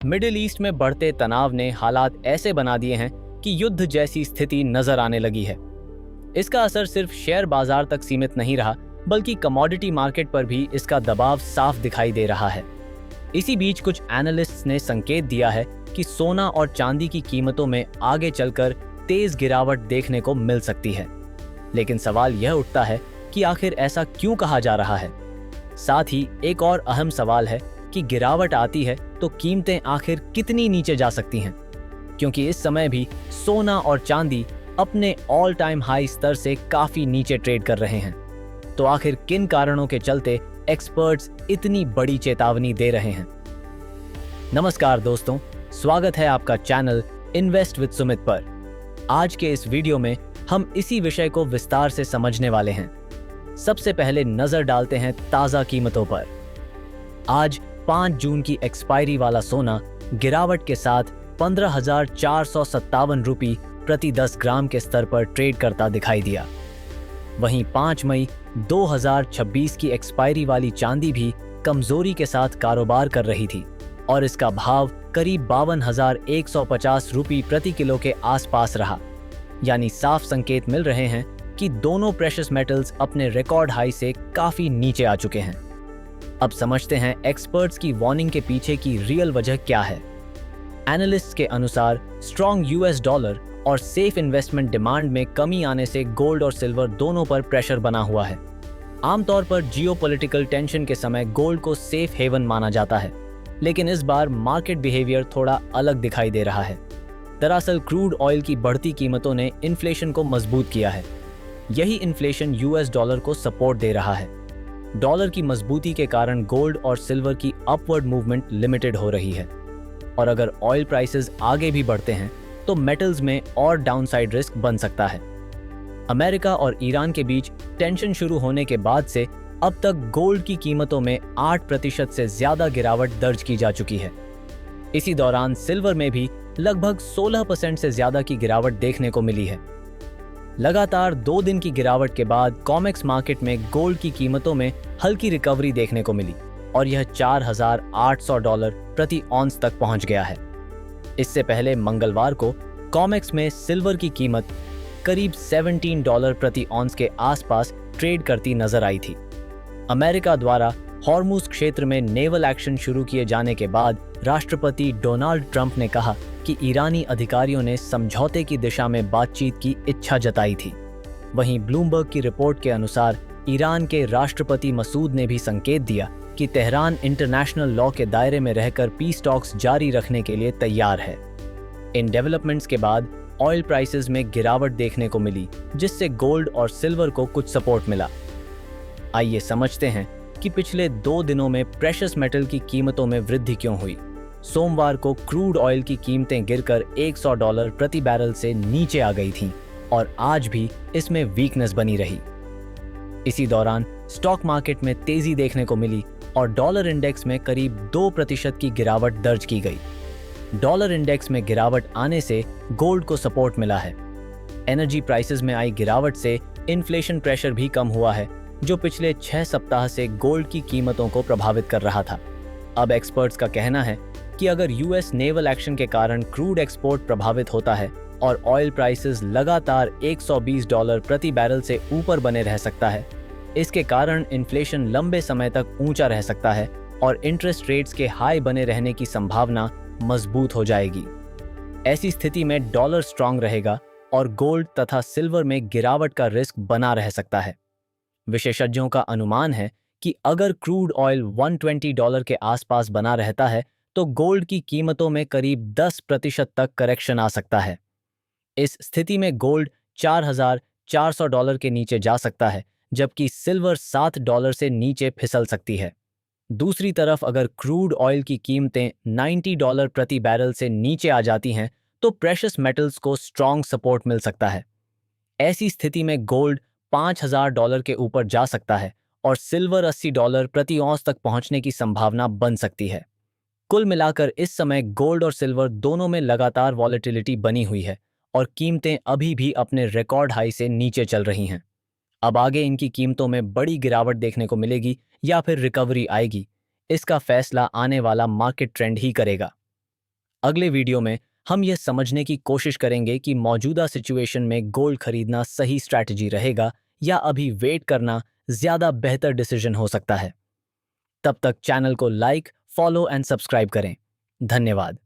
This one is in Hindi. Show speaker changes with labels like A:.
A: मिडिल ईस्ट में बढ़ते तनाव ने हालात ऐसे बना दिए हैं कि युद्ध जैसी स्थिति नजर आने लगी है। इसका असर सिर्फ शेयर बाजार तक सीमित नहीं रहा, बल्कि कमोडिटी मार्केट पर भी इसका दबाव साफ दिखाई दे रहा है। इसी बीच कुछ एनालिस्ट्स ने संकेत दिया है कि सोना और चांदी की कीमतों में आगे चलकर तेज गिरावट देखने को मिल सकती है। लेकिन सवाल यह उठता है कि आखिर ऐसा क्यों कहा जा रहा है। साथ ही एक और अहम सवाल है कि गिरावट आती है तो कीमतें आखिर कितनी नीचे जा सकती हैं, क्योंकि इस समय भी सोना और चांदी अपने ऑल टाइम हाई स्तर से काफी नीचे ट्रेड कर रहे हैं। तो आखिर किन कारणों के चलते एक्सपर्ट्स इतनी बड़ी चेतावनी दे रहे हैं। नमस्कार दोस्तों, स्वागत है आपका चैनल इन्वेस्ट विद सुमित पर। आज के इस वीडियो में हम इसी विषय को विस्तार से समझने वाले हैं। सबसे पहले नजर डालते हैं ताजा कीमतों पर। आज 5 जून की एक्सपायरी वाला सोना गिरावट के साथ 15,457 रुपये प्रति 10 ग्राम के स्तर पर ट्रेड करता दिखाई दिया। वहीं 5 मई 2026 की एक्सपायरी वाली चांदी भी कमजोरी के साथ कारोबार कर रही थी और इसका भाव करीब 52,150 रुपये प्रति किलो के आसपास रहा। यानी साफ संकेत मिल रहे हैं कि दोनों प्रेशियस मेटल्स अपने रिकॉर्ड हाई से काफी नीचे आ चुके हैं। अब समझते हैं एक्सपर्ट्स की वार्निंग के पीछे की रियल वजह क्या है। एनालिस्ट्स के अनुसार स्ट्रॉन्ग यूएस डॉलर और सेफ इन्वेस्टमेंट डिमांड में कमी आने से गोल्ड और सिल्वर दोनों पर प्रेशर बना हुआ है। आमतौर पर जियोपॉलिटिकल टेंशन के समय गोल्ड को सेफ हेवन माना जाता है, लेकिन इस बार मार्केट बिहेवियर थोड़ा अलग दिखाई दे रहा है। दरअसल क्रूड ऑयल की बढ़ती कीमतों ने इन्फ्लेशन को मजबूत किया है। यही इन्फ्लेशन यूएस डॉलर को सपोर्ट दे रहा है। डॉलर की मजबूती के कारण गोल्ड और सिल्वर की अपवर्ड मूवमेंट लिमिटेड हो रही है, और अगर ऑयल प्राइसेस आगे भी बढ़ते हैं तो मेटल्स में और डाउनसाइड रिस्क बन सकता है। अमेरिका और ईरान के बीच टेंशन शुरू होने के बाद से अब तक गोल्ड की कीमतों में 8% से ज्यादा गिरावट दर्ज की जा चुकी है। इसी दौरान सिल्वर में भी लगभग 16% से ज्यादा की गिरावट देखने को मिली है। लगातार 2 दिन की गिरावट के बाद कॉमेक्स मार्केट में गोल्ड की कीमतों में हल्की रिकवरी देखने को मिली और यह $4,800 प्रति ऑन्स तक पहुंच गया है। इससे पहले मंगलवार को कॉमेक्स में सिल्वर की कीमत करीब $17 प्रति ऑन्स के आसपास ट्रेड करती नजर आई थी। अमेरिका द्वारा हॉर्मुज क्षेत्र में नेवल एक्शन शुरू किए जाने के बाद राष्ट्रपति डोनाल्ड ट्रंप ने कहा कि ईरानी अधिकारियों ने समझौते की दिशा में बातचीत की इच्छा जताई थी। वहीं ब्लूमबर्ग की रिपोर्ट के अनुसार ईरान के राष्ट्रपति मसूद ने भी संकेत दिया कि तेहरान इंटरनेशनल लॉ के दायरे में रहकर पीस टॉक्स जारी रखने के लिए तैयार है। इन डेवलपमेंट्स के बाद ऑयल प्राइसेस में गिरावट देखने को मिली, जिससे गोल्ड और सिल्वर को कुछ सपोर्ट मिला। आइए समझते हैं कि पिछले 2 दिनों में प्रेशियस मेटल की कीमतों में वृद्धि क्यों हुई। सोमवार को क्रूड ऑयल की कीमतें गिरकर $100 प्रति बैरल से नीचे आ गई थीं और आज भी इसमें वीकनेस बनी रही। इसी दौरान स्टॉक मार्केट में तेजी देखने को मिली और डॉलर इंडेक्स में करीब 2% की गिरावट दर्ज की गई। डॉलर इंडेक्स में गिरावट आने से गोल्ड को सपोर्ट मिला है। एनर्जी प्राइसेस में आई गिरावट से इन्फ्लेशन प्रेशर भी कम हुआ है, जो पिछले 6 सप्ताह से गोल्ड की कीमतों को प्रभावित कर रहा था। अब एक्सपर्ट्स का कहना है कि अगर यूएस नेवल एक्शन के कारण क्रूड एक्सपोर्ट प्रभावित होता है और ऑयल प्राइसेस लगातार $120 प्रति बैरल से ऊपर बने रह सकता है, इसके कारण इन्फ्लेशन लंबे समय तक ऊंचा रह सकता है और इंटरेस्ट रेट्स के हाई बने रहने की संभावना मजबूत हो जाएगी। ऐसी स्थिति में डॉलर स्ट्रांग रहेगा और गोल्ड तथा सिल्वर में गिरावट का रिस्क बना रह सकता है। विशेषज्ञों का अनुमान है कि अगर क्रूड ऑयल $120 के आसपास बना रहता है तो गोल्ड की कीमतों में करीब 10% तक करेक्शन आ सकता है। इस स्थिति में गोल्ड $4,400 के नीचे जा सकता है, जबकि सिल्वर $7 से नीचे फिसल सकती है। दूसरी तरफ अगर क्रूड ऑयल की कीमतें $90 प्रति बैरल से नीचे आ जाती हैं तो प्रेशियस मेटल्स को स्ट्रॉन्ग सपोर्ट मिल सकता है। ऐसी स्थिति में गोल्ड $5,000 के ऊपर जा सकता है और सिल्वर $80 प्रति औंस तक पहुंचने की संभावना बन सकती है। कुल मिलाकर इस समय गोल्ड और सिल्वर दोनों में लगातार वॉलेटिलिटी बनी हुई है और कीमतें अभी भी अपने रिकॉर्ड हाई से नीचे चल रही हैं। अब आगे इनकी कीमतों में बड़ी गिरावट देखने को मिलेगी या फिर रिकवरी आएगी, इसका फैसला आने वाला मार्केट ट्रेंड ही करेगा। अगले वीडियो में हम यह समझने की कोशिश करेंगे कि मौजूदा सिचुएशन में गोल्ड खरीदना सही स्ट्रैटेजी रहेगा या अभी वेट करना ज़्यादा बेहतर डिसीजन हो सकता है। तब तक चैनल को लाइक, फॉलो एंड सब्सक्राइब करें। धन्यवाद।